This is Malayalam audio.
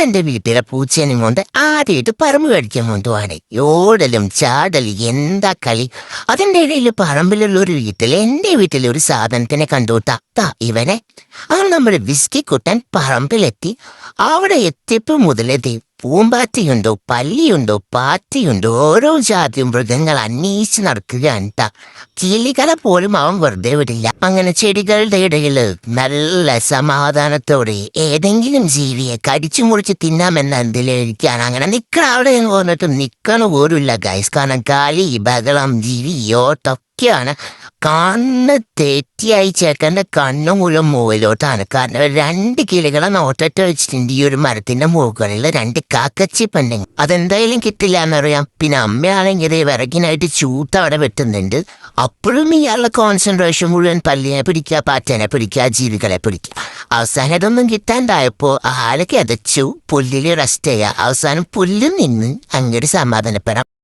എന്റെ വീട്ടിലെ പൂച്ചേനും കൊണ്ട് ആദ്യമായിട്ട് പറമ്പ് കഴിക്കാൻ കൊണ്ടുപോവാണ്. ഓടലും ചാടലും എന്താ കളി. അതിന്റെ ഇടയിൽ പറമ്പിലുള്ള ഒരു എന്റെ വീട്ടിലെ ഒരു സാധനത്തിനെ കണ്ടുകൂട്ടാ ഇവനെ. അങ്ങനെ നമ്മുടെ വിസ്കി കുട്ടൻ പറമ്പിലെത്തി. അവിടെ എത്തിയപ്പോ മുതലേ പൂമ്പാറ്റിയുണ്ടോ, പല്ലിയുണ്ടോ, പാറ്റിയുണ്ടോ, ഓരോ ജാതി മൃഗങ്ങൾ അന്വേഷിച്ച് നടക്കുകയാണ് ട്ടാ. കിളികളെ പോലും അവൻ വെറുതെ വിടില്ല. അങ്ങനെ ചെടികളുടെ ഇടയിൽ നല്ല സമാധാനത്തോടെ ഏതെങ്കിലും ജീവിയെ കടിച്ചു മുറിച്ച് തിന്നാമെന്ന എന്തിലിരിക്കാണ്. അങ്ങനെ നിക്കണം അവിടെ വന്നിട്ട് നിക്കണ പോലുമില്ല ഗൈസ്. കാരണം കളി, ബഹളം, ജീവി, ഓട്ടൊക്കെയാണ്. കണ്ണ് തെറ്റിയായി ചേക്കൻ്റെ കണ്ണു മുഴുവൻ മുകളിലോട്ടാണ്. കാരണം 2 കിളികളെ നോട്ടിട്ട് വെച്ചിട്ടുണ്ട് ഈ ഒരു മരത്തിന്റെ മുകളിൽ 2 കാക്കച്ചി പെണ്ണുങ്ങൾ. അതെന്തായാലും കിട്ടില്ല എന്നറിയാം. പിന്നെ അമ്മയാണെങ്കിൽ വിറകിനായിട്ട് ചൂട്ട് അവിടെ വെട്ടുന്നുണ്ട്. അപ്പോഴും ഇയാളുടെ കോൺസെൻട്രേഷൻ മുഴുവൻ പല്ലിനെ പിടിക്കുക, പാറ്റനെ പിടിക്കുക, ജീവികളെ പിടിക്കുക. അവസാനം ഇതൊന്നും കിട്ടാണ്ടായപ്പോ ആളെ കിതച്ചു പുല്ലിൽ റെസ്റ്റ് ചെയ്യുക. അവസാനം പുല്ലിൽ നിന്ന് അങ്ങോട്ട് സമാധാനപ്പെടാം.